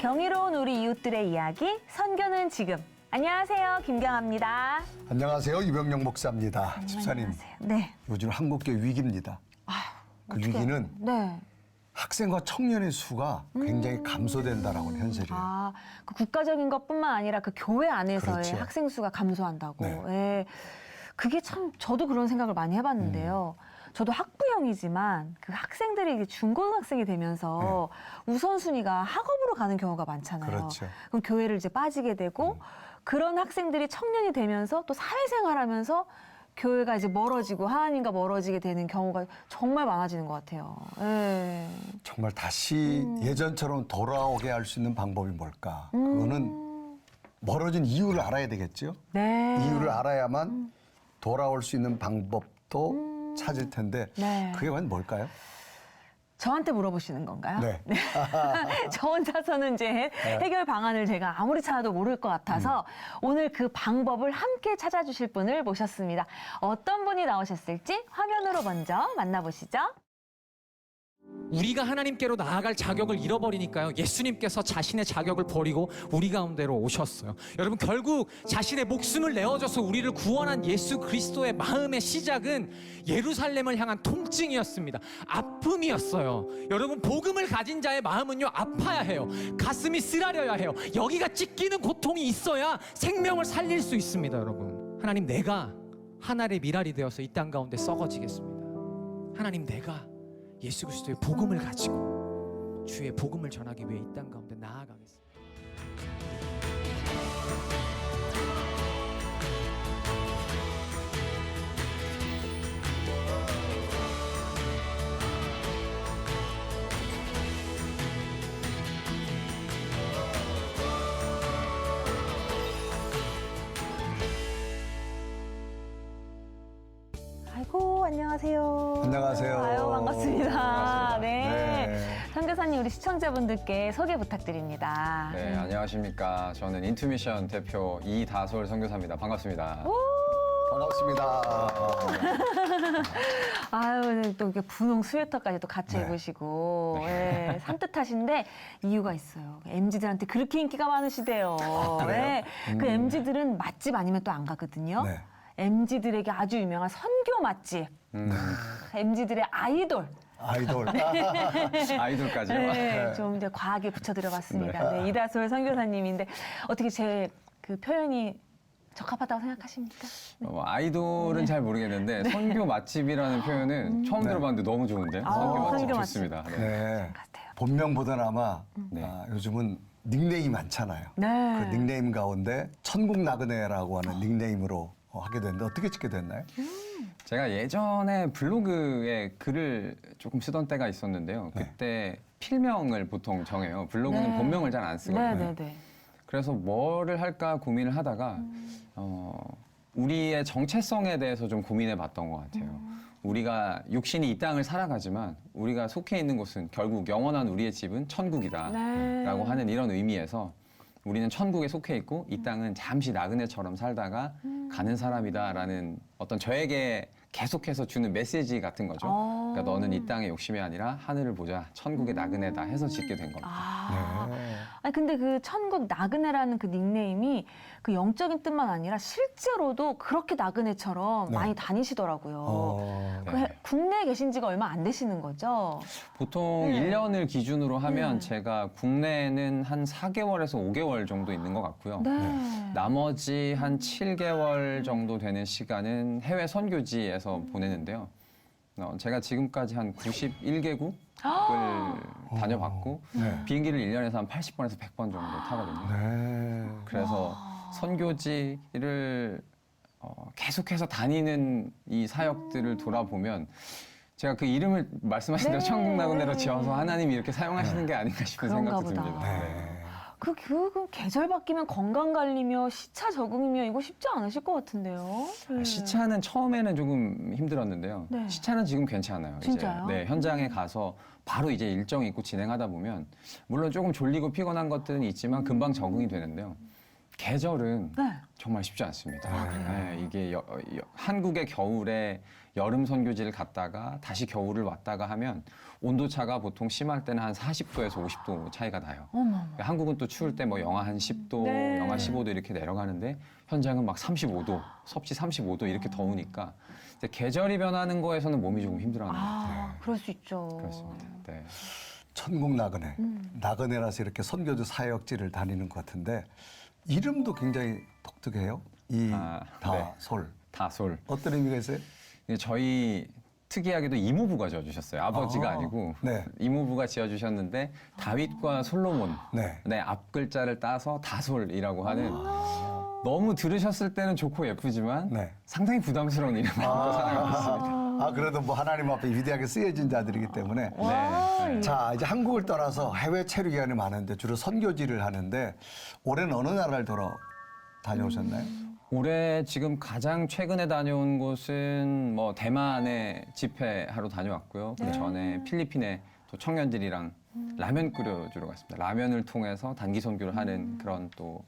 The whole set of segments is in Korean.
경이로운 우리 이웃들의 이야기, 선교는 지금. 안녕하세요, 김경아입니다. 안녕하세요, 이병영 목사입니다. 집사님, 안녕하세요. 네. 요즘 한국계 위기입니다. 그 어떻게- 위기는 네. 학생과 청년의 수가 굉장히 감소된다라고는 현실이에요. 그 국가적인 것뿐만 아니라 그 교회 안에서의 그렇죠. 학생 수가 감소한다고. 네. 예. 그게 참 저도 그런 생각을 많이 해봤는데요. 저도 학부형이지만 그 학생들이 이제 중고등학생이 되면서 우선순위가 학업으로 가는 경우가 많잖아요. 그렇죠. 그럼 교회를 이제 빠지게 되고 그런 학생들이 청년이 되면서 또 사회생활하면서 교회가 이제 멀어지고 하나님과 멀어지게 되는 경우가 정말 많아지는 것 같아요. 예. 정말 다시 예전처럼 돌아오게 할 수 있는 방법이 뭘까? 그거는 멀어진 이유를 알아야 되겠죠. 네. 이유를 알아야만 돌아올 수 있는 방법도 찾을 텐데 네. 그게 과연 뭘까요? 저한테 물어보시는 건가요? 네. 저 혼자서는 이제 해결 방안을 제가 아무리 찾아도 모를 것 같아서 오늘 그 방법을 함께 찾아주실 분을 모셨습니다. 어떤 분이 나오셨을지 화면으로 먼저 만나보시죠. 우리가 하나님께로 나아갈 자격을 잃어버리니까요. 예수님께서 자신의 자격을 버리고 우리 가운데로 오셨어요. 여러분, 결국 자신의 목숨을 내어줘서 우리를 구원한 예수 그리스도의 마음의 시작은 예루살렘을 향한 통증이었습니다. 아픔이었어요. 여러분, 복음을 가진 자의 마음은요, 아파야 해요. 가슴이 쓰라려야 해요. 여기가 찢기는 고통이 있어야 생명을 살릴 수 있습니다. 여러분, 하나님, 내가 하나의 미랄이 되어서 이 땅 가운데 썩어지겠습니다. 하나님, 내가 예수 그리스도의 복음을 가지고 주의 복음을 전하기 위해 이 땅 가운데 나아가겠습니다. 아이고, 안녕하세요. 안녕하세요. 아유, 반갑습니다. 반갑습니다. 네. 네. 선교사님, 우리 시청자분들께 소개 부탁드립니다. 네, 안녕하십니까. 저는 인투미션 대표 이다솔 선교사입니다. 반갑습니다. 반갑습니다. 아유, 네, 또 이렇게 분홍 스웨터까지 또 같이 네. 입으시고, 예, 산뜻하신데 이유가 있어요. MZ들한테 그렇게 인기가 많으시대요. 그래요? 네. 그 MZ들은 맛집 아니면 또 안 가거든요. 네. MZ들에게 아주 유명한 선교 맛집. MZ들의 아이돌. 아이돌. 아이돌까지요. 네, 좀 이제 과하게 붙여드려봤습니다. 네, 이다솔 선교사님인데 어떻게 제 그 표현이 적합하다고 생각하십니까? 아이돌은 잘 모르겠는데 선교 맛집이라는 표현은 처음 들어봤는데 너무 좋은데요. 선교 맛집 선교 맛집. 좋습니다. 네. 네. 같아요. 본명보다는 아마 네. 요즘은 닉네임이 많잖아요. 네. 그 닉네임 가운데 천국 나그네라고 하는 닉네임으로 하게 됐는데 어떻게 짓게 됐나요? 제가 예전에 블로그에 글을 조금 쓰던 때가 있었는데요. 그때 필명을 보통 정해요. 블로그는 네. 본명을 잘 안 쓰거든요. 네, 네, 네. 그래서 뭐를 할까 고민을 하다가 우리의 정체성에 대해서 좀 고민해 봤던 것 같아요. 우리가 육신이 이 땅을 살아가지만 우리가 속해 있는 곳은 결국 영원한 우리의 집은 천국이다 네. 라고 하는 이런 의미에서 우리는 천국에 속해 있고 이 땅은 잠시 나그네처럼 살다가 가는 사람이다라는 어떤 저에게 계속해서 주는 메시지 같은 거죠. 그러니까 너는 이 땅의 욕심이 아니라 하늘을 보자, 천국의 나그네다 해서 짓게 된 겁니다. 아니 근데 그 천국 나그네라는 그 닉네임이 그 영적인 뜻만 아니라 실제로도 그렇게 나그네처럼 네. 많이 다니시더라고요. 그 네. 국내에 계신 지가 얼마 안 되시는 거죠? 보통 네. 1년을 기준으로 하면 제가 국내에는 한 4개월에서 5개월 정도 있는 것 같고요. 네. 나머지 한 7개월 정도 되는 시간은 해외 선교지에서 보내는데요. 제가 지금까지 한 91개국을 다녀봤고 네. 비행기를 1년에서 한 80번에서 100번 정도 타거든요. 네. 그래서 선교지를 계속해서 다니는 이 사역들을 돌아보면 제가 그 이름을 말씀하신 대로 네. 천국 나그네로 지어서 하나님이 이렇게 사용하시는 게 아닌가 싶은 그런가 생각도 보다. 듭니다. 네. 그 계절 바뀌면 건강 관리며 시차 적응이며 이거 쉽지 않으실 것 같은데요. 네. 시차는 처음에는 조금 힘들었는데요. 네. 시차는 지금 괜찮아요. 진짜요? 이제, 네, 현장에 가서 바로 이제 일정이 있고 진행하다 보면 물론 조금 졸리고 피곤한 것들은 있지만 금방 적응이 되는데요. 계절은 네. 정말 쉽지 않습니다. 네, 이게 한국의 겨울에 여름 선교지를 갔다가 다시 겨울을 왔다가 하면 온도차가 보통 심할 때는 한 40도에서 50도 차이가 나요. 어머. 한국은 또 추울 때 뭐 영하 한 10도, 네. 영하 15도 이렇게 내려가는데 현장은 막 35도, 섭씨 35도 이렇게 더우니까 이제 계절이 변하는 거에서는 몸이 조금 힘들어하는 것 같아요. 그럴 수 있죠. 그렇습니다. 네. 천국 나그네. 나그네라서 이렇게 선교주 사역지를 다니는 것 같은데 이름도 굉장히 독특해요. 이 네. 다솔. 다솔. 어떤 의미가 있어요? 저희 특이하게도 이모부가 지어주셨어요. 아버지가 아, 아니고 네. 이모부가 지어주셨는데 다윗과 솔로몬 네. 네, 앞 글자를 따서 다솔이라고 하는 너무 들으셨을 때는 좋고 예쁘지만 네. 상당히 부담스러운 이름 갖고 살아가고 있습니다. 그래도 뭐 하나님 앞에 위대하게 쓰여진 자들이기 때문에. 네. 자, 이제 한국을 떠나서 해외 체류 기간이 많은데 주로 선교지를 하는데 올해는 어느 나라를 다녀오셨나요? 올해 지금 가장 최근에 다녀온 곳은 뭐 대만에 집회하러 다녀왔고요. 그 전에 필리핀에 또 청년들이랑 라면 끓여주러 갔습니다. 라면을 통해서 단기 선교를 하는 그런 또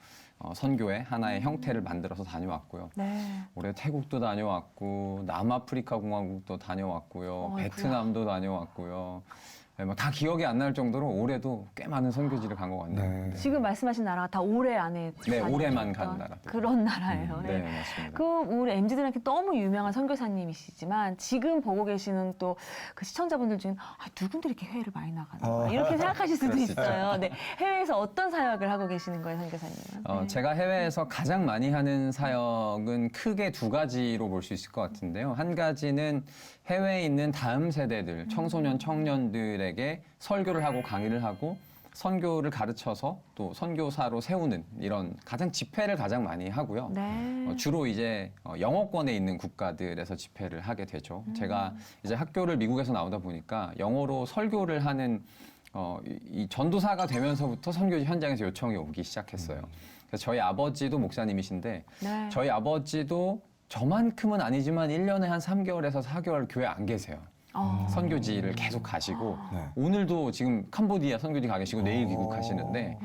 선교의 하나의 형태를 만들어서 다녀왔고요. 네. 올해 태국도 다녀왔고 남아프리카 공화국도 다녀왔고요. 어이구야. 베트남도 다녀왔고요. 네, 뭐다 기억이 안 날 정도로 올해도 꽤 많은 선교지를 간 것 같네요. 네. 지금 말씀하신 나라가 다 올해 안에 네, 다녀오셨던 올해만 간 나라들. 그런 나라예요. 네, 맞습니다. 그 우리 MZ들한테 너무 유명한 선교사님이시지만 지금 보고 계시는 또 그 시청자분들 중에 누군데 이렇게 해외를 많이 나가나 이렇게 생각하실 수도 그럴 수 있어요. 네, 해외에서 어떤 사역을 하고 계시는 거예요, 선교사님은? 네. 제가 해외에서 가장 많이 하는 사역은 크게 두 가지로 볼 수 있을 것 같은데요. 한 가지는 해외에 있는 다음 세대들, 청소년, 청년들에게 설교를 하고 강의를 하고 선교를 가르쳐서 또 선교사로 세우는 이런 가장 집회를 가장 많이 하고요. 네. 주로 이제 영어권에 있는 국가들에서 집회를 하게 되죠. 제가 이제 학교를 미국에서 나오다 보니까 영어로 설교를 하는 이 전도사가 되면서부터 선교지 현장에서 요청이 오기 시작했어요. 그래서 저희 아버지도 목사님이신데 네. 저희 아버지도 저만큼은 아니지만 1년에 한 3개월에서 4개월 교회 안 계세요. 선교지를 계속 가시고 네. 오늘도 지금 캄보디아 선교지 가 계시고 내일 귀국하시는데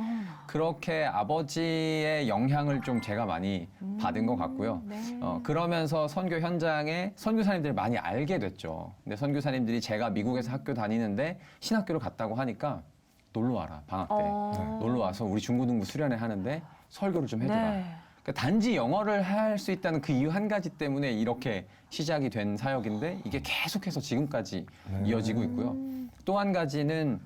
그렇게 아버지의 영향을 좀 제가 많이 받은 것 같고요. 네. 그러면서 선교 현장에 선교사님들을 많이 알게 됐죠. 근데 선교사님들이 제가 미국에서 학교 다니는데 신학교를 갔다고 하니까 놀러 와라 방학 때 놀러 와서 우리 중고등부 수련회 하는데 설교를 좀 해줘라. 네. 그러니까 단지 영어를 할 수 있다는 그 이유 한 가지 때문에 이렇게 시작이 된 사역인데 이게 계속해서 지금까지 이어지고 있고요. 또 한 가지는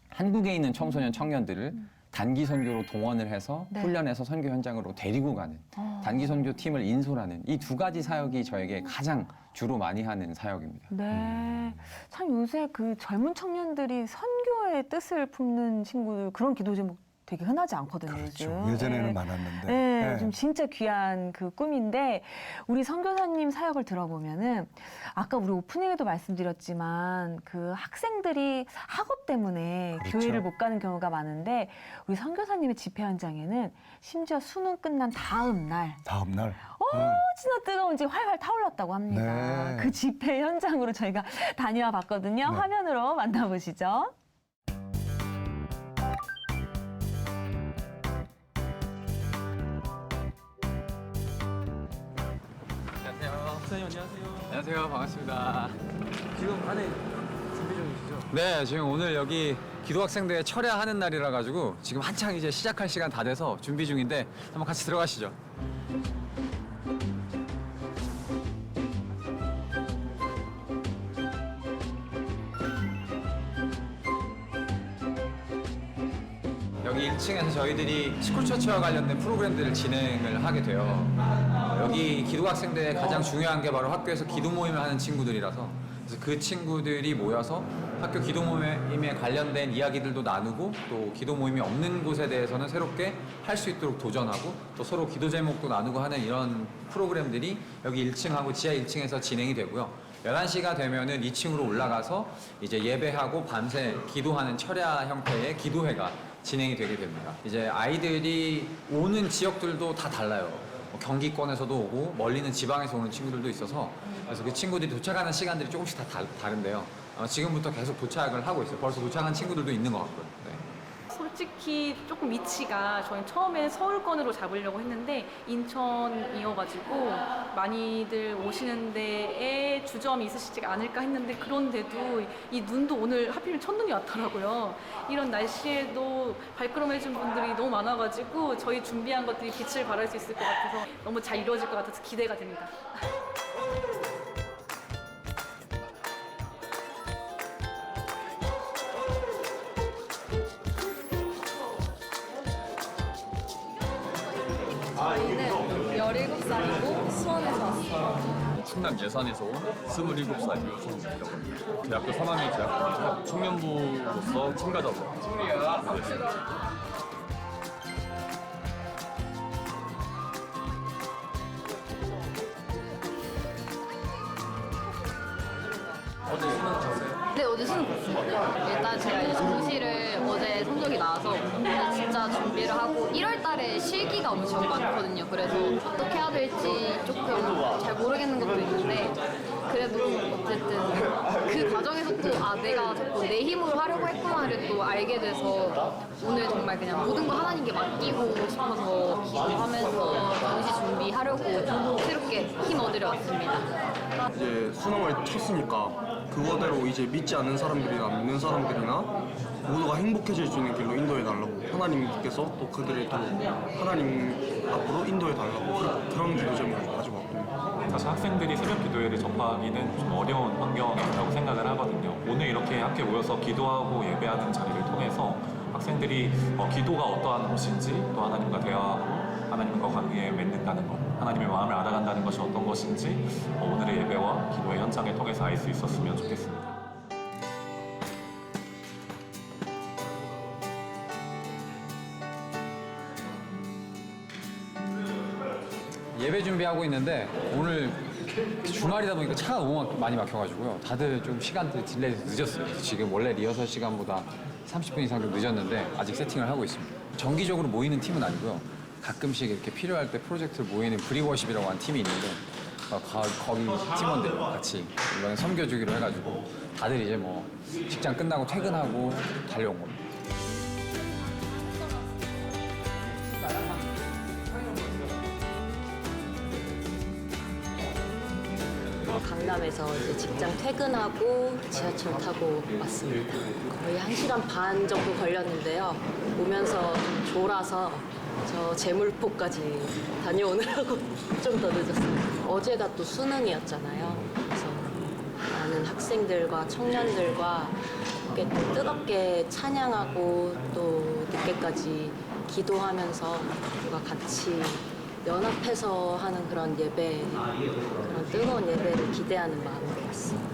한국에 있는 청소년 청년들을 단기 선교로 동원을 해서 네. 훈련해서 선교 현장으로 데리고 가는 단기 선교 팀을 인솔하는 이 두 가지 사역이 저에게 가장 주로 많이 하는 사역입니다. 네. 참 요새 그 젊은 청년들이 선교의 뜻을 품는 친구들 그런 기도 제목 되게 흔하지 않거든요. 그렇죠. 요즘. 예전에는 네. 많았는데. 네, 네. 요즘 진짜 귀한 그 꿈인데 우리 선교사님 사역을 들어보면은 아까 우리 오프닝에도 말씀드렸지만 그 학생들이 학업 때문에 그렇죠. 교회를 못 가는 경우가 많은데 우리 선교사님의 집회 현장에는 심지어 수능 끝난 다음 날 다음 날. 진짜 뜨거운지 활활 타올랐다고 합니다. 네. 그 집회 현장으로 저희가 다녀와 봤거든요. 네. 화면으로 만나보시죠. 목사님 안녕하세요. 안녕하세요. 반갑습니다. 지금 안에 준비 중이시죠? 네, 지금 오늘 여기 기도학생대회 철야하는 날이라 가지고 지금 한창 이제 시작할 시간 다 돼서 준비 중인데 한번 같이 들어가시죠. 여기 1층에서 저희들이 스쿨처치와 관련된 프로그램들을 진행을 하게 돼요. 여기 기도학생대회 가장 중요한 게 바로 학교에서 기도 모임을 하는 친구들이라서 그래서 그 친구들이 모여서 학교 기도 모임에 관련된 이야기들도 나누고 또 기도 모임이 없는 곳에 대해서는 새롭게 할 수 있도록 도전하고 또 서로 기도 제목도 나누고 하는 이런 프로그램들이 여기 1층하고 지하 1층에서 진행이 되고요. 11시가 되면은 2층으로 올라가서 이제 예배하고 밤새 기도하는 철야 형태의 기도회가 진행이 되게 됩니다. 이제 아이들이 오는 지역들도 다 달라요. 뭐 경기권에서도 오고 멀리는 지방에서 오는 친구들도 있어서 그래서 그 친구들이 도착하는 시간들이 조금씩 다 다른데요. 지금부터 계속 도착을 하고 있어요. 벌써 도착한 친구들도 있는 것 같고요. 네. 솔직히 조금 위치가 저희 처음에 서울권으로 잡으려고 했는데 인천이어가지고 많이들 오시는 데에 주점이 있으시지 않을까 했는데 그런데도 이 눈도 오늘 하필이면 첫눈이 왔더라고요. 이런 날씨에도 발걸음해준 분들이 너무 많아가지고 저희 준비한 것들이 빛을 발할 수 있을 것 같아서 너무 잘 이루어질 것 같아서 기대가 됩니다. 저희는 17살이고 수원에서 왔어요. 충남 예산에서 온 27살 유성입니다. 대학교 3학년 재학하면서 청년부로서 참가자로 되었습니다. 네, 어제 수능 봤어요. 일단 제가 이제 정시를 어제 성적이 나와서 오늘 진짜 준비를 하고 1월 달에 실기가 엄청 많거든요. 그래서 어떻게 해야 될지 조금 잘 모르겠는 것도 있는데 그래도 어쨌든 그 과정에서 또 내가 자꾸 내 힘으로 하려고 했구나를 또 알게 돼서 오늘 정말 그냥 모든 거 하나님께 맡기고 싶어서 기도하면서 정시 준비하려고 새롭게 힘 얻으려 왔습니다. 이제 수능을 쳤으니까 그거대로 이제 믿지 않는 사람들이나 믿는 사람들이나 모두가 행복해질 수 있는 길로 인도해달라고 하나님께서 또 그들을 또 하나님 앞으로 인도해달라고 그런 기도 제목을 가지고 왔거든요. 사실 학생들이 새벽 기도회를 접하기는 좀 어려운 환경이라고 생각을 하거든요. 오늘 이렇게 함께 모여서 기도하고 예배하는 자리를 통해서 학생들이 기도가 어떠한 것인지 또 하나님과 대화하고 하나님과 관계에 맺는다는 것, 하나님의 마음을 알아간다는 것이 어떤 것인지 오늘의 예배와 기도의 현장을 통해서 알 수 있었으면 좋겠습니다. 예배 준비하고 있는데 오늘 주말이다 보니까 차가 너무 많이 막혀가지고요. 다들 좀 시간대 딜레이돼서 늦었어요. 지금 원래 리허설 시간보다 30분 이상 좀 늦었는데 아직 세팅을 하고 있습니다. 정기적으로 모이는 팀은 아니고요. 가끔씩 이렇게 필요할 때 프로젝트를 모이는 브리워십이라고 하는 팀이 있는데 거기 팀원들 같이 이번에 섬겨주기로 해가지고 다들 이제 뭐 직장 끝나고 퇴근하고 달려온 겁니다. 강남에서 이제 직장 퇴근하고 지하철 타고 왔습니다. 거의 1시간 반 정도 걸렸는데요. 오면서 좀 졸아서 저 재물포까지 다녀오느라고 좀 더 늦었어요. 어제가 또 수능이었잖아요. 그래서 많은 학생들과 청년들과 이렇게 또 뜨겁게 찬양하고 또 늦게까지 기도하면서 우리가 같이 연합해서 하는 그런 예배, 그런 뜨거운 예배를 기대하는 마음으로 왔습니다.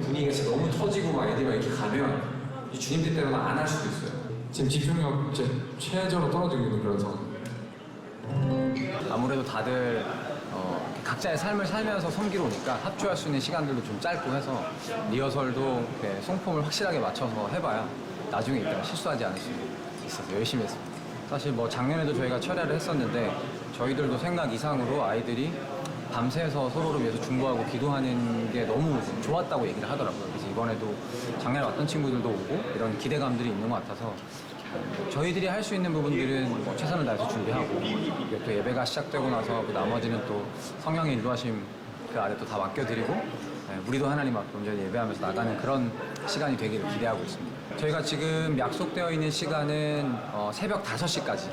분위기가 진짜 너무 터지고 막 애들이 막 이렇게 가면 이 주님 뜻대로는 안 할 수도 있어요. 지금 집중력 이제 최저로 떨어지고 있는 그런 상황. 아무래도 다들 각자의 삶을 살면서 섬기러 오니까 합주할 수 있는 시간들도 좀 짧고 해서 리허설도 송폼을 확실하게 맞춰서 해봐야 나중에 일단 실수하지 않을 수 있어서 열심히 했습니다. 사실 뭐 작년에도 저희가 철야를 했었는데 저희들도 생각 이상으로 아이들이 밤새서 서로를 위해서 중보하고 기도하는 게 너무 좋았다고 얘기를 하더라고요. 그래서 이번에도 작년에 왔던 친구들도 오고 이런 기대감들이 있는 것 같아서 저희들이 할 수 있는 부분들은 뭐 최선을 다해서 준비하고 또 예배가 시작되고 나서 그 나머지는 또 성령의 인도하심 그 아래 또 다 맡겨드리고 우리도 하나님 앞에 온전히 예배하면서 나가는 그런 시간이 되기를 기대하고 있습니다. 저희가 지금 약속되어 있는 시간은 새벽 5시까지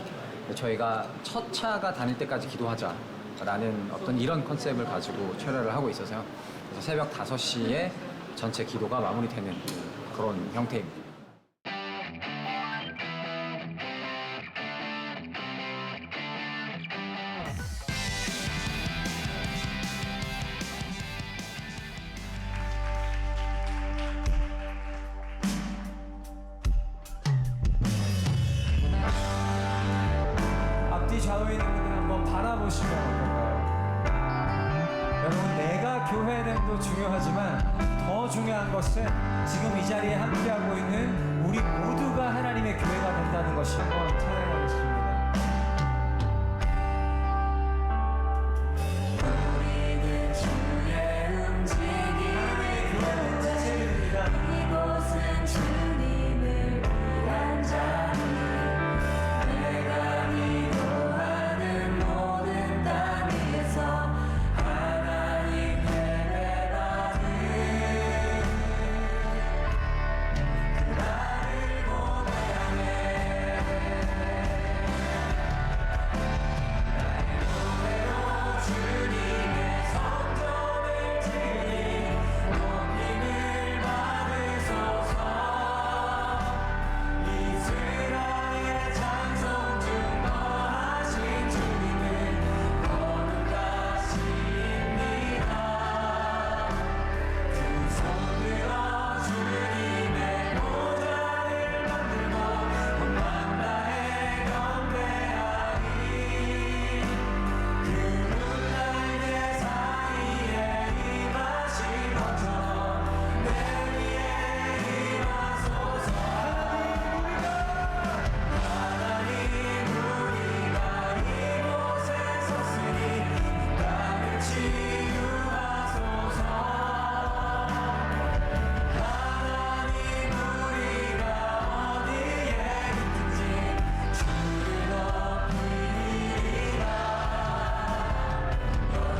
저희가 첫 차가 다닐 때까지 기도하자라는 어떤 이런 컨셉을 가지고 철야를 하고 있어서요. 그래서 새벽 5시에 전체 기도가 마무리되는 그런 형태입니다. 앞뒤 좌우에 있는 분들 한번 바라보시면 어떨까요? 교회됨도 중요하지만 더 중요한 것은 지금 이 자리에 함께하고 있는 우리 모두가 하나님의 교회가 된다는 것이 한번 찬양하겠습니다. 우리는 주의 움직임을 위한 자체입니다. 이곳은 주님을 위한 자리. 내가 기도하는 모든 땅 위에서 하나님 예배받는 그 나를 보내야 해. 나의 노래로 주님의 성전을 지니 높임을 받으소서. 이스라엘 찬송 중 거하신 주님은 거룩하십니다. 두 손 들어 주님의 모자를 만들고 온 맘 다해 경배하리. 그 눈날개 사이에 임하신 것처럼 내 위에 임하소서. 하나님 우리가 이곳에 섰으니 이 땅을 치유하소서. 하나님 우리가 어디에 있든지 주를 높이리라.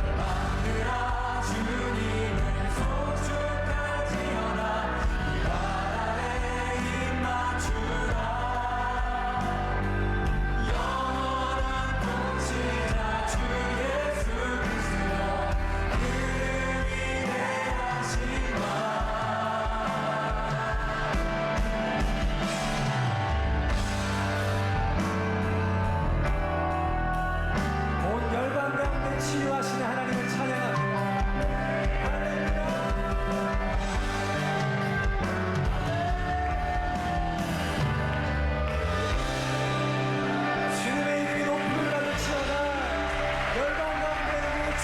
열방들아 주님을 송축할지어다. 이 바다에 입 맞추라. 영원한 통치자 주 예수 그리스도 그를 위대하신 마. 온 열방 가운데 치유하시는 하나님을 찬양합니다. 주님의 이름이 높임을 받으시오나 열방 가운데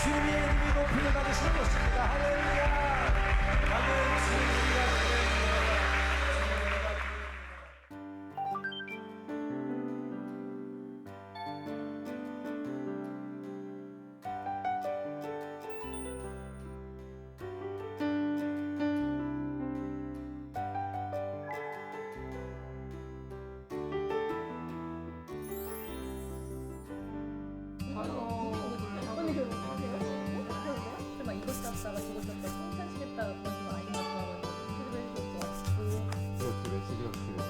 주님의 이름이 높임을 받으시는 것입니다. 할렐루야. 아멘. 주님이라 그렇게 메시지가 그래서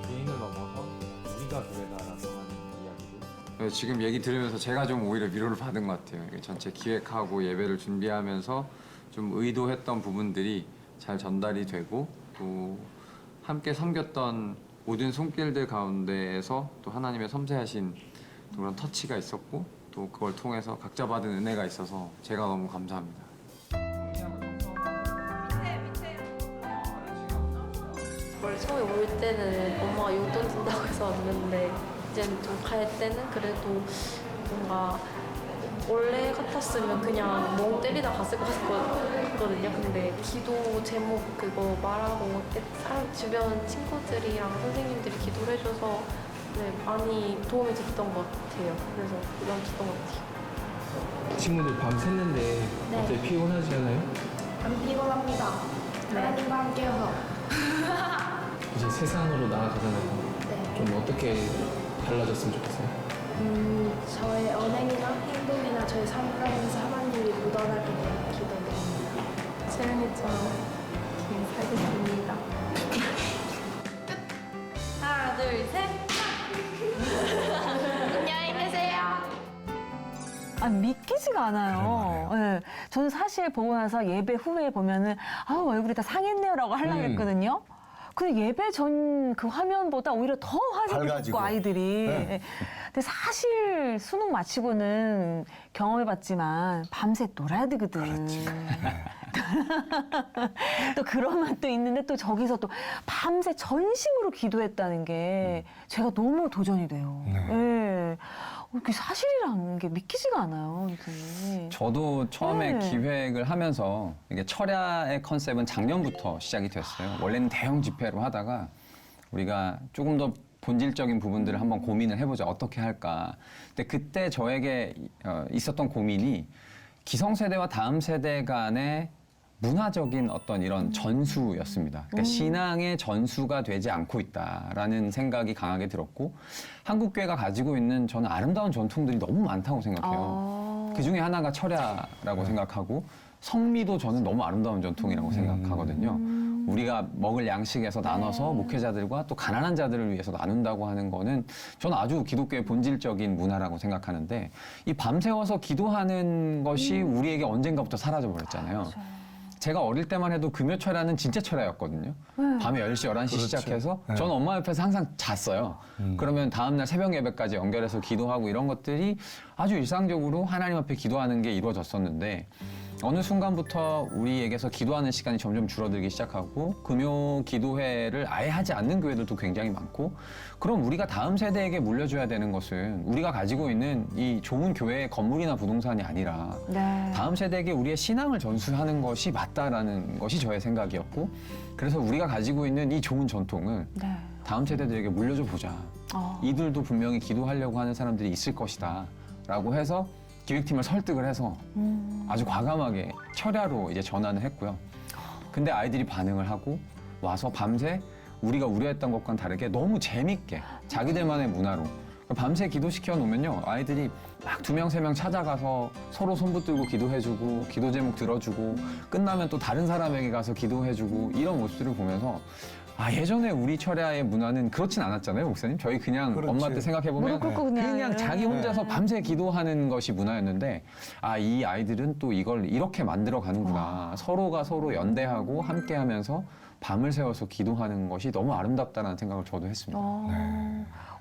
개인을 넘어서 우리가 교회다라고 하는 이야기를 지금 얘기 들으면서 제가 좀 오히려 위로를 받은 것 같아요. 이게 전체 기획하고 예배를 준비하면서 좀 의도했던 부분들이 잘 전달이 되고 또 함께 섬겼던 모든 손길들 가운데에서 또 하나님의 섬세하신 그런 터치가 있었고 또 그걸 통해서 각자 받은 은혜가 있어서 제가 너무 감사합니다. 원래 처음에 올 때는 엄마가 용돈 준다고 해서 왔는데 이제는 좀 갈 때는 그래도 뭔가 원래 같았으면 그냥 멍 때리다 갔을 것 같거든요. 근데 기도 제목 그거 말하고 사람 주변 친구들이랑 선생님들이 기도를 해줘서 네, 많이 도움이 됐던 것 같아요. 그래서 부담 줬던 것 같아요. 친구들 밤 샜는데 어때 피곤하지 않아요? 안 피곤합니다. 하나님과 함께여서. 이제 세상으로 나아가잖아요. 네. 좀 어떻게 달라졌으면 좋겠어요? 저의 언행이나 행동이나 저의 삶 가운데서 하나님이 묻어나게 기도드립니다. 채연이처럼 살겠습니다. 하나, 둘, 셋. 안녕히 계세요. 아, 믿기지가 않아요. 네. 저는 사실 보고 나서 예배 후에 보면은 얼굴이 다 상했네요라고 하려고 했거든요. 근데 예배 전 그 화면보다 오히려 더 화제가 밝아지고. 있고 아이들이. 네. 근데 사실 수능 마치고는 경험해봤지만 밤새 놀아야 되거든. 또 그런 맛도 있는데 또 저기서 또 밤새 전심으로 기도했다는 게 제가 너무 도전이 돼요. 네. 그게 사실이라는 게 믿기지가 않아요, 선생님. 저도 처음에 네. 기획을 하면서 이게 철야의 컨셉은 작년부터 시작이 됐어요. 원래는 대형 집회로 하다가 우리가 조금 더 본질적인 부분들을 한번 고민을 해보자. 어떻게 할까. 근데 그때 저에게 있었던 고민이 기성세대와 다음 세대 간의 문화적인 어떤 이런 전수였습니다. 그러니까 신앙의 전수가 되지 않고 있다라는 생각이 강하게 들었고 한국교회가 가지고 있는 저는 아름다운 전통들이 너무 많다고 생각해요. 그 중에 하나가 철야라고 생각하고 성미도 저는 너무 아름다운 전통이라고 생각하거든요. 우리가 먹을 양식에서 나눠서 목회자들과 또 가난한 자들을 위해서 나눈다고 하는 거는 저는 아주 기독교의 본질적인 문화라고 생각하는데 이 밤새워서 기도하는 것이 우리에게 언젠가부터 사라져 버렸잖아요. 제가 어릴 때만 해도 금요 철야는 진짜 철야였거든요. 밤에 10시, 11시 그렇죠. 시작해서 네. 저는 엄마 옆에서 항상 잤어요. 그러면 다음날 새벽 예배까지 연결해서 기도하고 이런 것들이 아주 일상적으로 하나님 앞에 기도하는 게 이루어졌었는데 어느 순간부터 우리에게서 기도하는 시간이 점점 줄어들기 시작하고 금요 기도회를 아예 하지 않는 교회들도 굉장히 많고 그럼 우리가 다음 세대에게 물려줘야 되는 것은 우리가 가지고 있는 이 좋은 교회의 건물이나 부동산이 아니라 네. 다음 세대에게 우리의 신앙을 전수하는 것이 맞다라는 것이 저의 생각이었고 그래서 우리가 가지고 있는 이 좋은 전통을 네. 다음 세대들에게 물려줘 보자. 이들도 분명히 기도하려고 하는 사람들이 있을 것이다 라고 해서 기획팀을 설득을 해서 아주 과감하게 철야로 이제 전환을 했고요. 근데 아이들이 반응을 하고 와서 밤새 우리가 우려했던 것과는 다르게 너무 재밌게 자기들만의 문화로 밤새 기도시켜 놓으면요. 아이들이 막 2명, 3명 찾아가서 서로 손 붙들고 기도해주고 기도 제목 들어주고 끝나면 또 다른 사람에게 가서 기도해주고 이런 모습들을 보면서 아 예전에 우리 철야의 문화는 그렇진 않았잖아요, 목사님. 저희 그냥 그렇지. 엄마 때 생각해보면 무릎 꿇고 그냥 자기 혼자서 밤새 기도하는 것이 문화였는데 아 이 아이들은 또 이걸 이렇게 만들어 가는구나. 서로가 서로 연대하고 함께하면서 밤을 새워서 기도하는 것이 너무 아름답다는 생각을 저도 했습니다.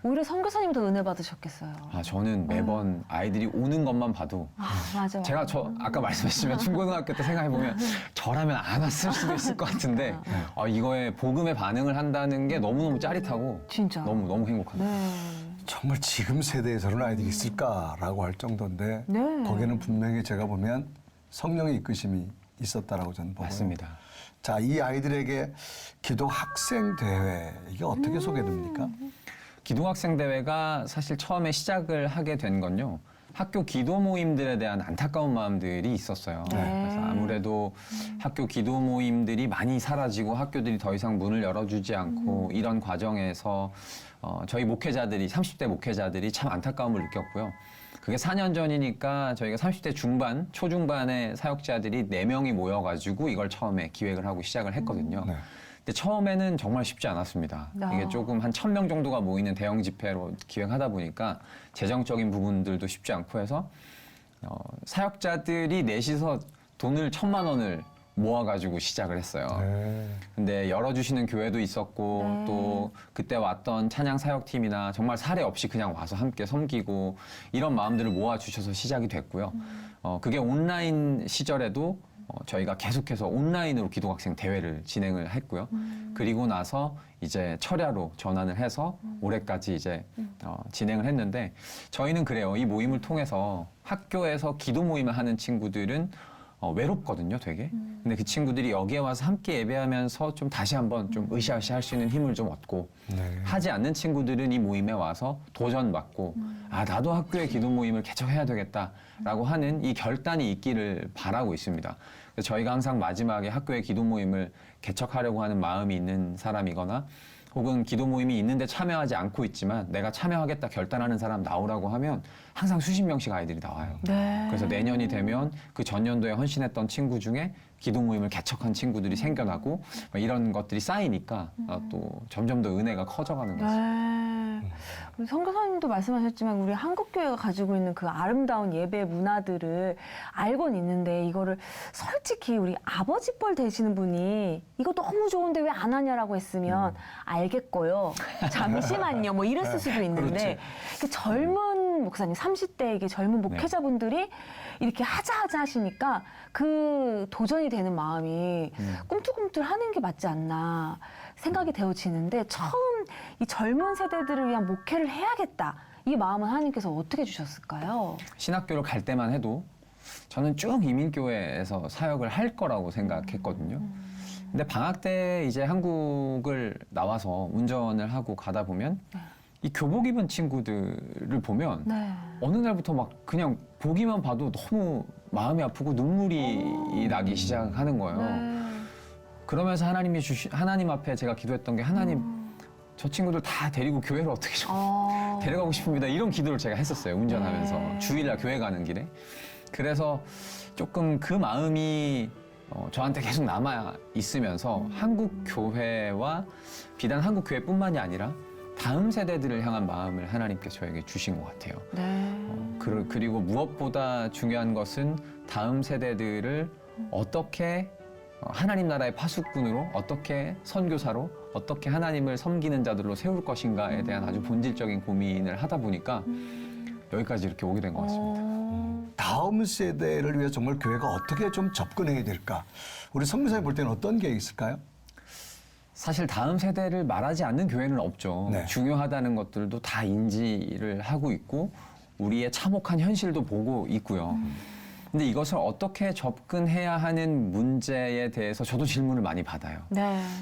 오히려 선교사님 더 은혜 받으셨겠어요. 아 저는 매번 아이들이 오는 것만 봐도 맞아. 제가 아까 말씀하셨지만 중고등학교 때 생각해보면 저라면 안 왔을 수도 있을 것 같은데 이거에 복음에 반응을 한다는 게 너무너무 짜릿하고 진짜. 너무 행복합니다. 네. 정말 지금 세대에 저런 아이들이 있을까라고 할 정도인데 네. 거기에는 분명히 제가 보면 성령의 이끄심이 있었다라고 저는 보고요. 맞습니다. 자, 이 아이들에게 기도 학생 대회 이게 어떻게 소개됩니까? 기도학생 대회가 사실 처음에 시작을 하게 된 건요. 학교 기도 모임들에 대한 안타까운 마음들이 있었어요. 그래서 아무래도 학교 기도 모임들이 많이 사라지고 학교들이 더 이상 문을 열어주지 않고 이런 과정에서 저희 목회자들이 30대 목회자들이 참 안타까움을 느꼈고요. 그게 4년 전이니까 저희가 30대 중반, 초중반의 사역자들이 4명이 모여가지고 이걸 처음에 기획을 하고 시작을 했거든요. 네. 근데 처음에는 정말 쉽지 않았습니다. 이게 조금 한 1000명 정도가 모이는 대형 집회로 기획하다 보니까 재정적인 부분들도 쉽지 않고 해서 사역자들이 넷이서 돈을 1000만 원을 모아가지고 시작을 했어요. 근데 열어주시는 교회도 있었고 또 그때 왔던 찬양 사역팀이나 정말 사례 없이 그냥 와서 함께 섬기고 이런 마음들을 모아주셔서 시작이 됐고요. 그게 온라인 시절에도 저희가 계속해서 온라인으로 기도학생 대회를 진행을 했고요. 그리고 나서 이제 철야로 전환을 해서 올해까지 이제 진행을 했는데 저희는 그래요. 이 모임을 통해서 학교에서 기도 모임을 하는 친구들은 외롭거든요, 되게. 근데 그 친구들이 여기에 와서 함께 예배하면서 좀 다시 한번 좀 으쌰으쌰 할 수 있는 힘을 좀 얻고 하지 않는 친구들은 이 모임에 와서 도전받고 아, 나도 학교의 기도 모임을 개척해야 되겠다라고 하는 이 결단이 있기를 바라고 있습니다. 그래서 저희가 항상 마지막에 학교의 기도 모임을 개척하려고 하는 마음이 있는 사람이거나 혹은 기도 모임이 있는데 참여하지 않고 있지만 내가 참여하겠다 결단하는 사람 나오라고 하면 항상 수십 명씩 아이들이 나와요. 그래서 내년이 되면 그 전년도에 헌신했던 친구 중에 기도 모임을 개척한 친구들이 생겨나고 이런 것들이 쌓이니까 또 점점 더 은혜가 커져가는 거죠. 우리 선교사님도 말씀하셨지만 우리 한국교회가 가지고 있는 그 아름다운 예배 문화들을 알고는 있는데 이거를 솔직히 우리 아버지 뻘 되시는 분이 이거 너무 좋은데 왜 안 하냐라고 했으면 알겠고요. 잠시만요. 뭐 이랬을 수도 있는데 그 젊은 목사님 30대의 젊은 목회자분들이 이렇게 하자 하시니까 그 도전이 되는 마음이 꿈틀꿈틀 하는 게 맞지 않나 생각이 되어지는데 처음 이 젊은 세대들을 위한 목회를 해야겠다. 이 마음은 하나님께서 어떻게 주셨을까요? 신학교를 갈 때만 해도 저는 쭉 이민교회에서 사역을 할 거라고 생각했거든요. 근데 방학 때 이제 한국을 나와서 운전을 하고 가다 보면 이 교복 입은 친구들을 보면 어느 날부터 막 그냥 보기만 봐도 너무 마음이 아프고 눈물이 나기 시작하는 거예요. 그러면서 하나님 앞에 제가 기도했던 게 하나님 저 친구들 다 데리고 교회로 어떻게 좀 데려가고 싶습니다. 이런 기도를 제가 했었어요. 운전하면서 주일날 교회 가는 길에. 그래서 조금 그 마음이 저한테 계속 남아 있으면서 한국 교회와 비단 한국 교회뿐만이 아니라 다음 세대들을 향한 마음을 하나님께서 저에게 주신 것 같아요. 그리고 무엇보다 중요한 것은 다음 세대들을 어떻게 하나님 나라의 파수꾼으로, 어떻게 선교사로, 어떻게 하나님을 섬기는 자들로 세울 것인가에 대한 아주 본질적인 고민을 하다 보니까 여기까지 이렇게 오게 된 것 같습니다. 다음 세대를 위해 정말 교회가 어떻게 좀 접근해야 될까? 우리 선교사님 볼 때는 어떤 게 있을까요? 사실 다음 세대를 말하지 않는 교회는 없죠. 네. 중요하다는 것들도 다 인지를 하고 있고 우리의 참혹한 현실도 보고 있고요. 근데 이것을 어떻게 접근해야 하는 문제에 대해서 저도 질문을 많이 받아요.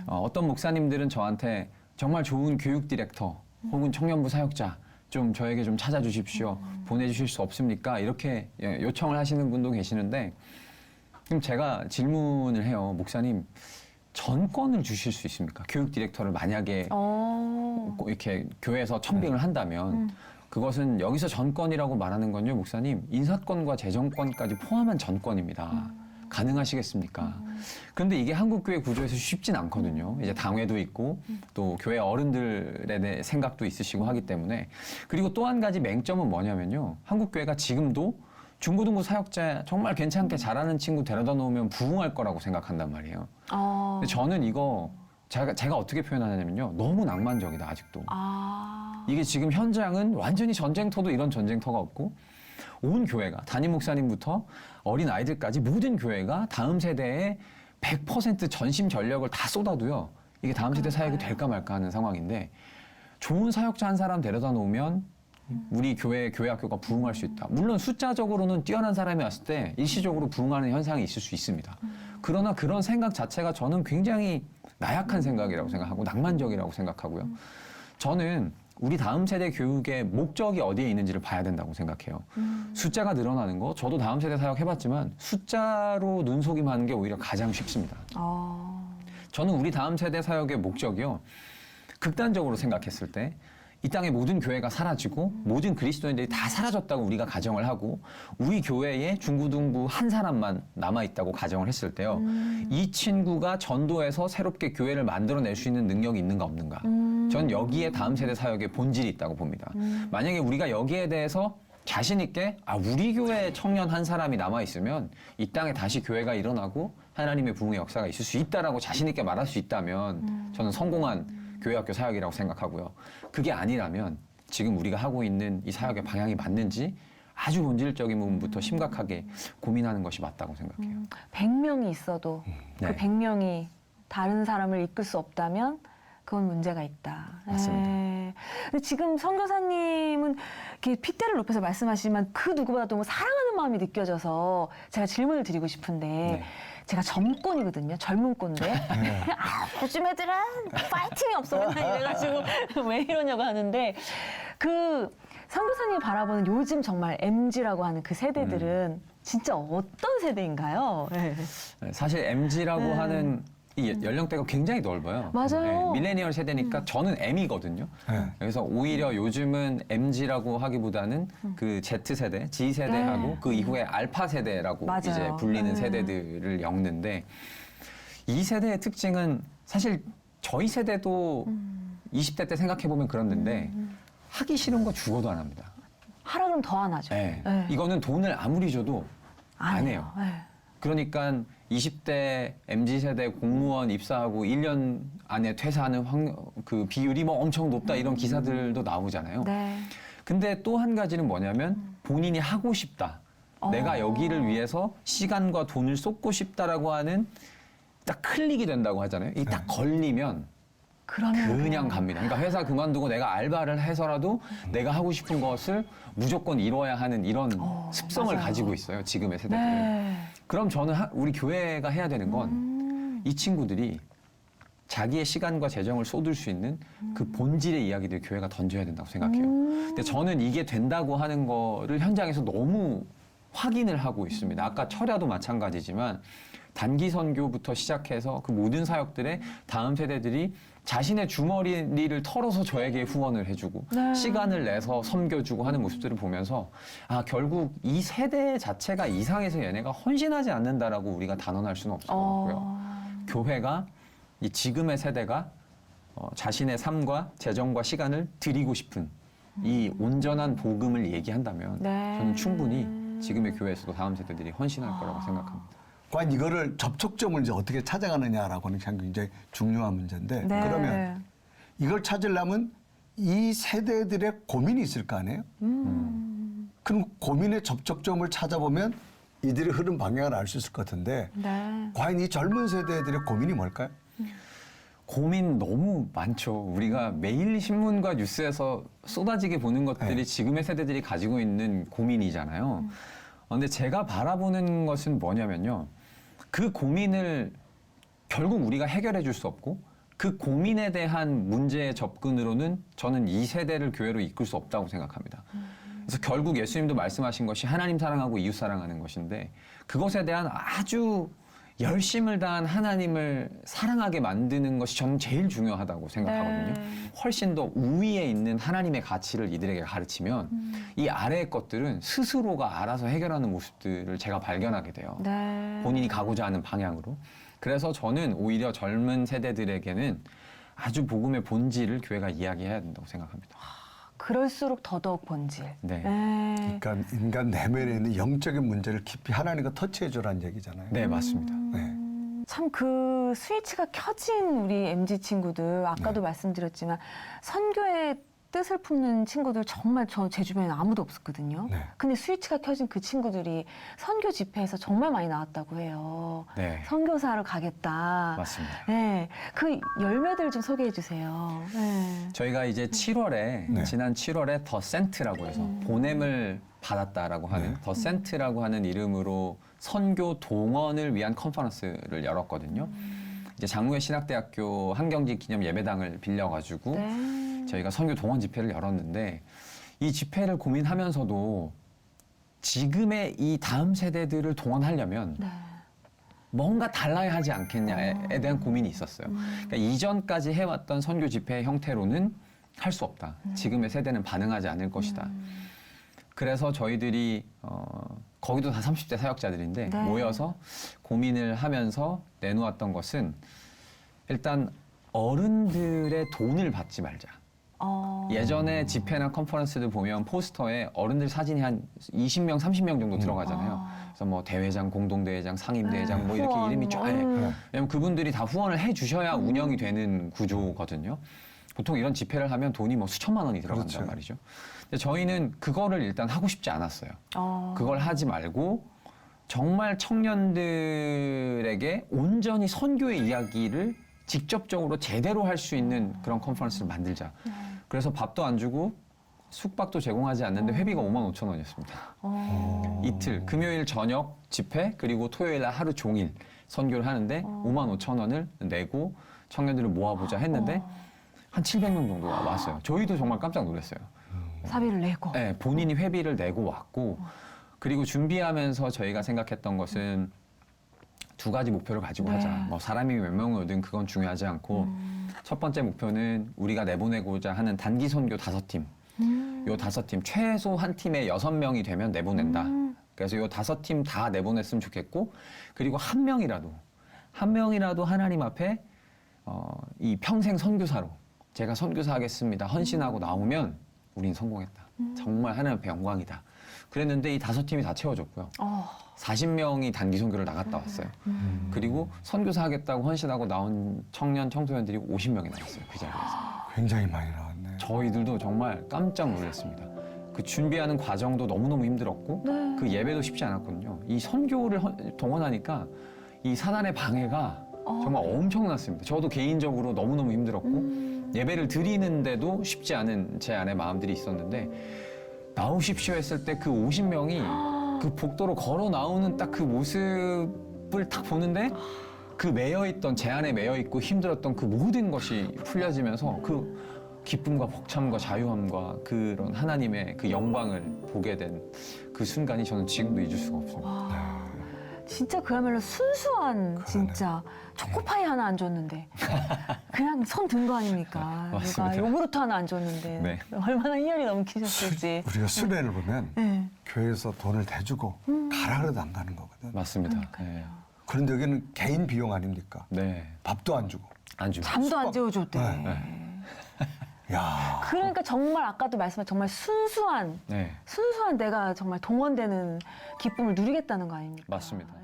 어떤 목사님들은 저한테 정말 좋은 교육 디렉터 혹은 청년부 사역자 좀 저에게 좀 찾아주십시오. 보내주실 수 없습니까? 이렇게 요청을 하시는 분도 계시는데 그럼 제가 질문을 해요. 목사님, 전권을 주실 수 있습니까? 교육 디렉터를 만약에 이렇게 교회에서 천빙을 한다면 그것은 여기서 전권이라고 말하는 건요, 목사님, 인사권과 재정권까지 포함한 전권입니다. 가능하시겠습니까? 그런데 이게 한국교회 구조에서 쉽진 않거든요. 이제 당회도 있고 또 교회 어른들에 대해 생각도 있으시고 하기 때문에. 그리고 또 한 가지 맹점은 뭐냐면요. 한국교회가 지금도 중고등부 사역자 정말 괜찮게 잘하는 친구 데려다 놓으면 부흥할 거라고 생각한단 말이에요. 근데 저는 이거 제가 어떻게 표현하냐면요. 너무 낭만적이다, 아직도. 이게 지금 현장은 완전히 전쟁터도 이런 전쟁터가 없고 온 교회가 담임 목사님부터 어린 아이들까지 모든 교회가 다음 세대에 100% 전심 전력을 다 쏟아도요. 이게 다음 세대 사역이 될까 말까 하는 상황인데 좋은 사역자 한 사람 데려다 놓으면 우리 교회 학교가 부흥할 수 있다. 물론 숫자적으로는 뛰어난 사람이 왔을 때 일시적으로 부흥하는 현상이 있을 수 있습니다. 그러나 그런 생각 자체가 저는 굉장히 나약한 생각이라고 생각하고 낭만적이라고 생각하고요. 저는 우리 다음 세대 교육의 목적이 어디에 있는지를 봐야 된다고 생각해요. 숫자가 늘어나는 거, 저도 다음 세대 사역 해봤지만 숫자로 눈속임하는 게 오히려 가장 쉽습니다. 저는 우리 다음 세대 사역의 목적이요. 극단적으로 생각했을 때 이 땅의 모든 교회가 사라지고 모든 그리스도인들이 다 사라졌다고 우리가 가정을 하고 우리 교회에 중고등부 한 사람만 남아있다고 가정을 했을 때요. 이 친구가 전도해서 새롭게 교회를 만들어낼 수 있는 능력이 있는가 없는가. 전 여기에 다음 세대 사역의 본질이 있다고 봅니다. 만약에 우리가 여기에 대해서 자신 있게 우리 교회 청년 한 사람이 남아있으면 이 땅에 다시 교회가 일어나고 하나님의 부흥의 역사가 있을 수 있다라고 자신 있게 말할 수 있다면 저는 성공한 교회학교 사역이라고 생각하고요. 그게 아니라면 지금 우리가 하고 있는 이 사역의 방향이 맞는지 아주 본질적인 부분부터 심각하게 고민하는 것이 맞다고 생각해요. 100명이 있어도 그 100명이 다른 사람을 이끌 수 없다면 그건 문제가 있다. 맞습니다. 근데 지금 선교사님은 이렇게 핏대를 높여서 말씀하시지만 그 누구보다도 너무 사랑하는 마음이 느껴져서 제가 질문을 드리고 싶은데 제가 젊권이거든요. 젊은 꼰대. 요즘 애들은 파이팅이 없어 맨날 이래가지고 왜 이러냐고 하는데 그 선교사님이 바라보는 요즘 정말 MZ라고 하는 그 세대들은 진짜 어떤 세대인가요? 사실 MZ라고 하는 이 연령대가 굉장히 넓어요. 맞아요. 밀레니얼 세대니까 저는 M이거든요. 그래서 오히려 요즘은 MZ라고 하기보다는 그 Z세대, G세대하고 그 이후에 알파 세대라고 이제 불리는 세대들을 엮는데 이 세대의 특징은 사실 저희 세대도 20대 때 생각해보면 그랬는데 하기 싫은 거 죽어도 안 합니다. 하라 그러면 더 안 하죠. 이거는 돈을 아무리 줘도 안 해요. 그러니까 20대 MZ세대 공무원 입사하고 1년 안에 퇴사하는 그 비율이 뭐 엄청 높다 이런 기사들도 나오잖아요. 근데 또 한 가지는 뭐냐면 본인이 하고 싶다. 내가 여기를 위해서 시간과 돈을 쏟고 싶다라고 하는 딱 클릭이 된다고 하잖아요. 이 딱 걸리면 그냥 갑니다. 그러니까 회사 그만두고 내가 알바를 해서라도 내가 하고 싶은 것을 무조건 이뤄야 하는 이런 습성을 맞아요. 가지고 있어요. 지금의 세대들은. 네. 그럼 저는 우리 교회가 해야 되는 건 이 친구들이 자기의 시간과 재정을 쏟을 수 있는 그 본질의 이야기들 교회가 던져야 된다고 생각해요. 근데 저는 이게 된다고 하는 거를 현장에서 너무 확인을 하고 있습니다. 아까 철야도 마찬가지지만 단기 선교부터 시작해서 그 모든 사역들의 다음 세대들이 자신의 주머니를 털어서 저에게 후원을 해주고 네. 시간을 내서 섬겨주고 하는 모습들을 보면서 아 결국 이 세대 자체가 이상해서 얘네가 헌신하지 않는다라고 우리가 단언할 수는 없을 것 같고요. 교회가 이 지금의 세대가 자신의 삶과 재정과 시간을 드리고 싶은 이 온전한 복음을 얘기한다면 네. 저는 충분히 지금의 교회에서도 다음 세대들이 헌신할 거라고 생각합니다. 과연 이거를 접촉점을 이제 어떻게 찾아가느냐라고는 참 굉장히 중요한 문제인데 네. 그러면 이걸 찾으려면 이 세대들의 고민이 있을 거 아니에요? 그럼 고민의 접촉점을 찾아보면 이들의 흐름 방향을 알 수 있을 것 같은데 네. 과연 이 젊은 세대들의 고민이 뭘까요? 고민 너무 많죠. 우리가 매일 신문과 뉴스에서 쏟아지게 보는 것들이 네. 지금의 세대들이 가지고 있는 고민이잖아요. 근데 제가 바라보는 것은 뭐냐면요. 그 고민을 결국 우리가 해결해 줄 수 없고 그 고민에 대한 문제의 접근으로는 저는 이 세대를 교회로 이끌 수 없다고 생각합니다. 그래서 결국 예수님도 말씀하신 것이 하나님 사랑하고 이웃 사랑하는 것인데 그것에 대한 아주 열심을 다한 하나님을 사랑하게 만드는 것이 저는 제일 중요하다고 생각하거든요. 훨씬 더 우위에 있는 하나님의 가치를 이들에게 가르치면 이 아래의 것들은 스스로가 알아서 해결하는 모습들을 제가 발견하게 돼요. 네. 본인이 가고자 하는 방향으로. 그래서 저는 오히려 젊은 세대들에게는 아주 복음의 본질을 교회가 이야기해야 된다고 생각합니다. 그럴수록 더더욱 본질. 네. 그러니까 인간 내면에 있는 영적인 문제를 깊이 하나님과 터치해 주라는 얘기잖아요. 네, 맞습니다. 네. 참 그 스위치가 켜진 우리 MZ 친구들 아까도 말씀드렸지만 선교의 뜻을 품는 친구들 정말 제 주변에 아무도 없었거든요. 네. 근데 스위치가 켜진 그 친구들이 선교 집회에서 정말 많이 나왔다고 해요. 네. 선교사로 가겠다. 맞습니다. 네, 그 열매들 좀 소개해 주세요. 네. 저희가 이제 7월에 네. 지난 7월에 더 센트라고 해서 보냄을 받았다라고 하는 더 센트라고 하는 이름으로 선교 동원을 위한 컨퍼런스를 열었거든요. 이제 장무회 신학대학교 한경지 기념 예배당을 빌려가지고 네. 저희가 선교 동원 집회를 열었는데 이 집회를 고민하면서도 지금의 이 다음 세대들을 동원하려면 네. 뭔가 달라야 하지 않겠냐에 대한 고민이 있었어요. 그러니까 이전까지 해왔던 선교 집회의 형태로는 할 수 없다. 지금의 세대는 반응하지 않을 것이다. 그래서 저희들이 거기도 다 30대 사역자들인데 네. 모여서 고민을 하면서 내놓았던 것은 일단 어른들의 돈을 받지 말자. 예전에 집회나 컨퍼런스들 보면 포스터에 어른들 사진이 한 20명, 30명 정도 들어가잖아요. 그래서 뭐 대회장, 공동대회장, 상임대회장 뭐 이렇게 후원, 이름이 쫙. 왜냐면 그분들이 다 후원을 해주셔야 운영이 되는 구조거든요. 보통 이런 집회를 하면 돈이 뭐 수천만 원이 들어간단 그렇죠. 말이죠. 근데 저희는 그거를 일단 하고 싶지 않았어요. 그걸 하지 말고 정말 청년들에게 온전히 선교의 이야기를 직접적으로 제대로 할 수 있는 그런 컨퍼런스를 만들자. 그래서 밥도 안 주고 숙박도 제공하지 않는데 회비가 55,000원이었습니다. 이틀, 금요일 저녁 집회 그리고 토요일 날 하루 종일 선교를 하는데 55,000원을 내고 청년들을 모아보자 했는데 한 700명 정도가 왔어요. 저희도 정말 깜짝 놀랐어요. 사비를 내고. 네, 본인이 회비를 내고 왔고 그리고 준비하면서 저희가 생각했던 것은 두 가지 목표를 가지고 하자. 뭐 사람이 몇 명을 오든 그건 중요하지 않고 첫 번째 목표는 우리가 내보내고자 하는 단기 선교 5팀. 요 5팀 최소 한 팀에 6명이 되면 내보낸다. 그래서 요 5팀 다 내보냈으면 좋겠고 그리고 한 명이라도 하나님 앞에 이 평생 선교사로 제가 선교사 하겠습니다. 헌신하고 나오면 우린 성공했다. 정말 하나님 앞에 영광이다. 그랬는데 이 5팀이 다 채워졌고요. 40명이 단기 선교를 나갔다 왔어요. 그리고 선교사 하겠다고 헌신하고 나온 청년 청소년들이 50명이 나왔어요. 그 자리에서. 굉장히 많이 나왔네. 저희들도 정말 깜짝 놀랐습니다. 그 준비하는 과정도 너무너무 힘들었고 그 예배도 쉽지 않았거든요. 이 선교를 동원하니까 이 사단의 방해가 정말 엄청났습니다. 저도 개인적으로 너무너무 힘들었고 예배를 드리는데도 쉽지 않은 제 안에 마음들이 있었는데 나오십시오 했을 때 그 50명이 그 복도로 걸어 나오는 딱 그 모습을 딱 보는데 그 매여있던 제 안에 매여있고 힘들었던 그 모든 것이 풀려지면서 그 기쁨과 벅참과 자유함과 그런 하나님의 그 영광을 보게 된 그 순간이 저는 지금도 잊을 수가 없습니다. 진짜 그야말로 순수한 진짜 초코파이 하나 안 줬는데 그냥 손 든 거 아닙니까? 맞습니다. 누가 요구르트 하나 안 줬는데 네. 얼마나 희열이 넘치셨을지. 우리가 수레를 보면 네. 교회에서 돈을 대주고 가라 그래도 안 가는 거거든. 맞습니다. 네. 그런데 여기는 개인 비용 아닙니까? 네. 밥도 안 주고. 안 주고. 잠도 안 재워줬대. 야. 그러니까 정말 아까도 말씀하신 정말 순수한 네. 순수한 내가 정말 동원되는 기쁨을 누리겠다는 거 아닙니까? 맞습니다.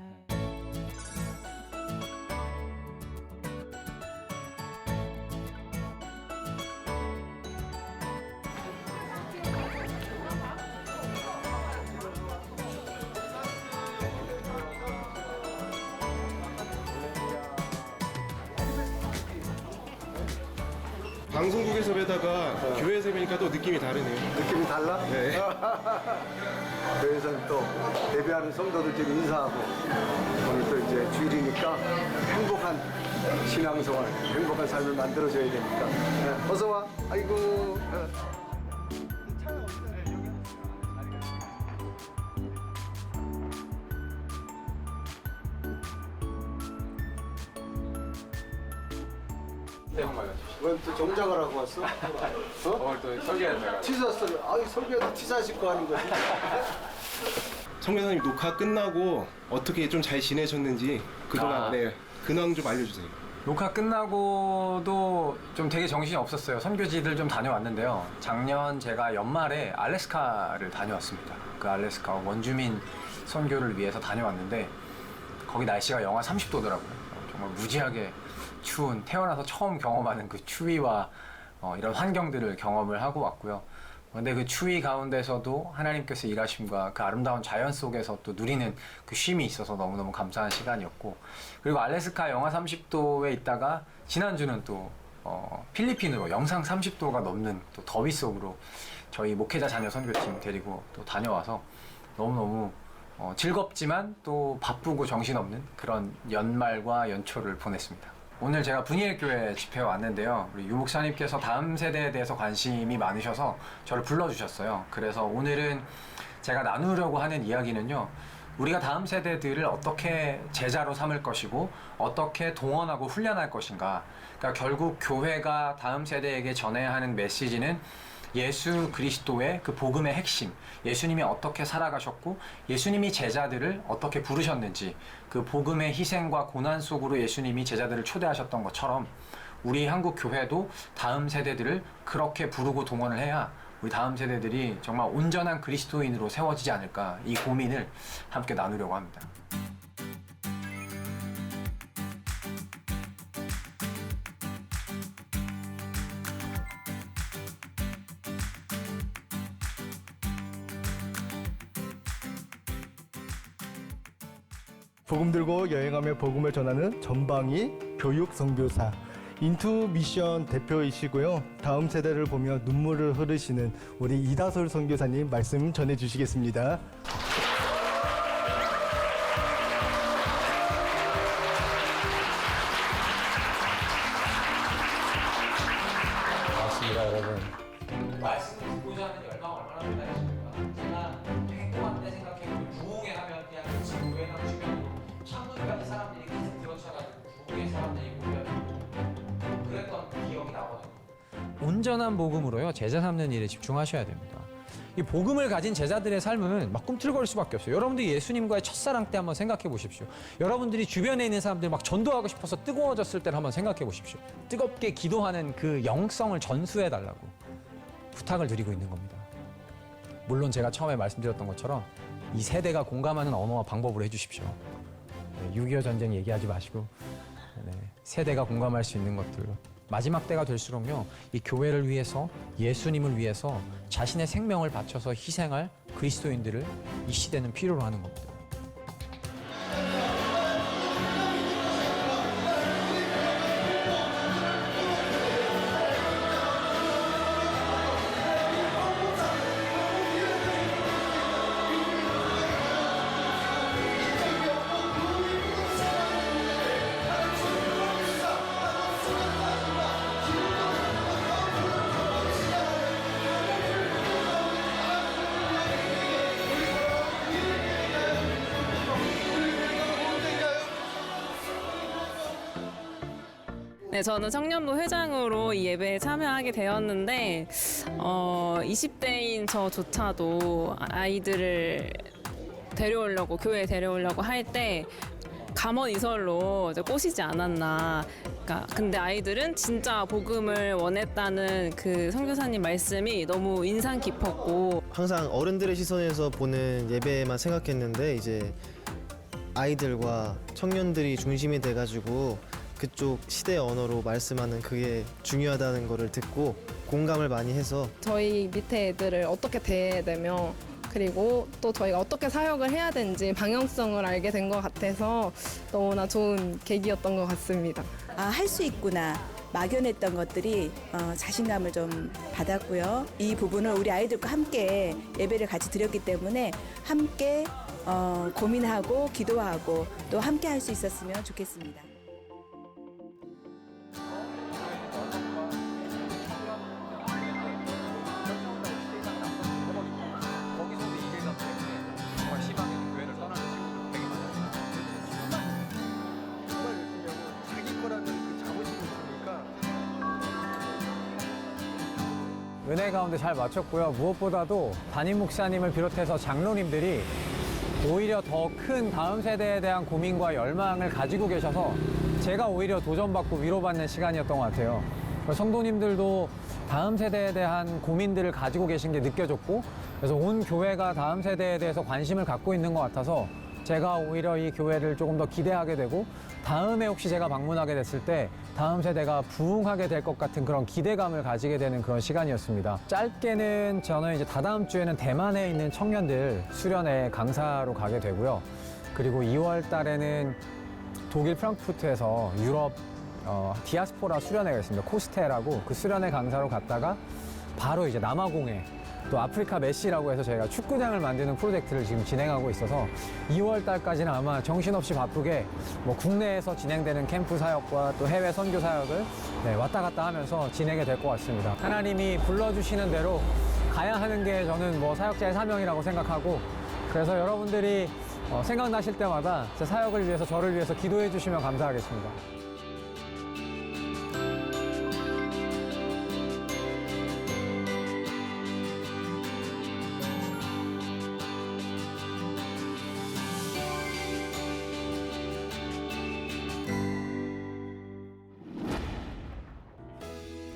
방송국에서 뵈다가 교회에서 뵈니까 또 느낌이 다르네요. 느낌이 달라? 네. 교회에서는 또 데뷔하는 성도들끼리 인사하고 오늘 또 이제 주일이니까 행복한 신앙생활, 행복한 삶을 만들어줘야 되니까. 네, 어서 와. 아이고. 왜 또 정장을 하고 왔어? 오늘 또 설교한다. 티셔츠를, 아이 설교도 티셔츠 입고 하는 거지. 성교사님 녹화 끝나고 어떻게 좀 잘 지내셨는지 그동안 아. 네, 근황 좀 알려주세요. 녹화 끝나고도 좀 되게 정신이 없었어요. 선교지들 좀 다녀왔는데요. 작년 제가 연말에 알래스카를 다녀왔습니다. 그 알래스카 원주민 선교를 위해서 다녀왔는데 거기 날씨가 영하 30도더라고요. 정말 무지하게 추운, 태어나서 처음 경험하는 그 추위와 이런 환경들을 경험을 하고 왔고요. 근데 그 추위 가운데서도 하나님께서 일하심과 그 아름다운 자연 속에서 또 누리는 그 쉼이 있어서 너무너무 감사한 시간이었고, 그리고 알래스카 영하 30도에 있다가 지난주는 또 필리핀으로 영상 30도가 넘는 또 더위 속으로 저희 목회자 자녀 선교팀 데리고 또 다녀와서 너무너무 즐겁지만 또 바쁘고 정신없는 그런 연말과 연초를 보냈습니다. 오늘 제가 분이엘교회 집회에 왔는데요. 우리 유 목사님께서 다음 세대에 대해서 관심이 많으셔서 저를 불러주셨어요. 그래서 오늘은 제가 나누려고 하는 이야기는요. 우리가 다음 세대들을 어떻게 제자로 삼을 것이고 어떻게 동원하고 훈련할 것인가. 그러니까 결국 교회가 다음 세대에게 전해야 하는 메시지는 예수 그리스도의 그 복음의 핵심, 예수님이 어떻게 살아가셨고 예수님이 제자들을 어떻게 부르셨는지, 그 복음의 희생과 고난 속으로 예수님이 제자들을 초대하셨던 것처럼 우리 한국 교회도 다음 세대들을 그렇게 부르고 동원을 해야 우리 다음 세대들이 정말 온전한 그리스도인으로 세워지지 않을까, 이 고민을 함께 나누려고 합니다. 복음 들고 여행하며 복음을 전하는 전방위 교육 선교사 인투 미션 대표이시고요. 다음 세대를 보며 눈물을 흐르시는 우리 이다솔 선교사님 말씀 전해 주시겠습니다. 반갑습니다, 여러분. 말씀을 듣고자 하는 열망 얼마나 대단하십니까? 제가 행복한 때 생각해보면 부흥회 하면 그냥 지금 교회나 주변으로 1000명까지 사람들이 계속 들어쳐가지고 부흥회 사람들이 모여 그랬던 기억이 나거든요. 온전한 복음으로요 제자 삼는 일에 집중하셔야 됩니다. 이 복음을 가진 제자들의 삶은 막 꿈틀거릴 수밖에 없어요. 여러분들이 예수님과의 첫사랑 때 한번 생각해 보십시오. 여러분들이 주변에 있는 사람들 막 전도하고 싶어서 뜨거워졌을 때를 한번 생각해 보십시오. 뜨겁게 기도하는 그 영성을 전수해 달라고 부탁을 드리고 있는 겁니다. 물론 제가 처음에 말씀드렸던 것처럼 이 세대가 공감하는 언어와 방법으로 해주십시오. 6.25 전쟁 얘기하지 마시고 세대가 공감할 수 있는 것들로. 마지막 때가 될수록요, 이 교회를 위해서, 예수님을 위해서 자신의 생명을 바쳐서 희생할 그리스도인들을 이 시대는 필요로 하는 겁니다. 네, 저는 청년부 회장으로 이 예배에 참여하게 되었는데 20대인 저조차도 아이들을 데려오려고 교회에 데려오려고 할 때 감언 이설로 이제 꼬시지 않았나. 그러니까 근데 아이들은 진짜 복음을 원했다는 그 선교사님 말씀이 너무 인상 깊었고 항상 어른들의 시선에서 보는 예배만 생각했는데 이제 아이들과 청년들이 중심이 돼가지고 그쪽 시대 언어로 말씀하는 그게 중요하다는 거를 듣고 공감을 많이 해서 저희 밑에 애들을 어떻게 대해야 되며 그리고 또 저희가 어떻게 사역을 해야 되는지 방향성을 알게 된 것 같아서 너무나 좋은 계기였던 것 같습니다. 아, 할 수 있구나. 막연했던 것들이 자신감을 좀 받았고요. 이 부분을 우리 아이들과 함께 예배를 같이 드렸기 때문에 함께 고민하고 기도하고 또 함께 할 수 있었으면 좋겠습니다. 은혜 가운데 잘 마쳤고요. 무엇보다도 담임 목사님을 비롯해서 장로님들이 오히려 더 큰 다음 세대에 대한 고민과 열망을 가지고 계셔서 제가 오히려 도전받고 위로받는 시간이었던 것 같아요. 성도님들도 다음 세대에 대한 고민들을 가지고 계신 게 느껴졌고 그래서 온 교회가 다음 세대에 대해서 관심을 갖고 있는 것 같아서 제가 오히려 이 교회를 조금 더 기대하게 되고 다음에 혹시 제가 방문하게 됐을 때 다음 세대가 부흥하게 될 것 같은 그런 기대감을 가지게 되는 그런 시간이었습니다. 짧게는 저는 이제 다다음 주에는 대만에 있는 청년들 수련회 강사로 가게 되고요. 그리고 2월 달에는 독일 프랑크푸르트에서 유럽 디아스포라 수련회가 있습니다. 코스테라고 그 수련회 강사로 갔다가 바로 이제 남아공에 또 아프리카 메시라고 해서 저희가 축구장을 만드는 프로젝트를 지금 진행하고 있어서 2월 달까지는 아마 정신없이 바쁘게 뭐 국내에서 진행되는 캠프 사역과 또 해외 선교 사역을 왔다 갔다 하면서 진행이 될 것 같습니다. 하나님이 불러주시는 대로 가야 하는 게 저는 뭐 사역자의 사명이라고 생각하고 그래서 여러분들이 생각나실 때마다 제 사역을 위해서 저를 위해서 기도해 주시면 감사하겠습니다.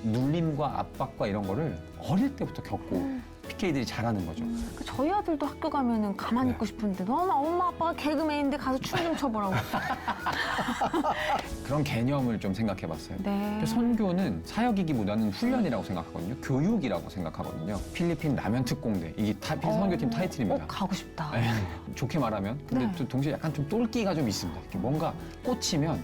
눌림과 압박과 이런 거를 어릴 때부터 겪고 PK들이 잘하는 거죠. 저희 아들도 학교 가면은 가만히 있고 싶은데 너무 엄마 아빠가 개그맨인데 가서 춤 좀 춰보라고. 그런 개념을 좀 생각해 봤어요. 네. 선교는 사역이기보다는 훈련이라고 생각하거든요. 교육이라고 생각하거든요. 필리핀 라면 특공대. 이게 선교팀 타이틀입니다. 가고 싶다. 좋게 말하면. 근데 또 동시에 약간 좀 똘끼가 좀 있습니다. 이렇게 뭔가 꽂히면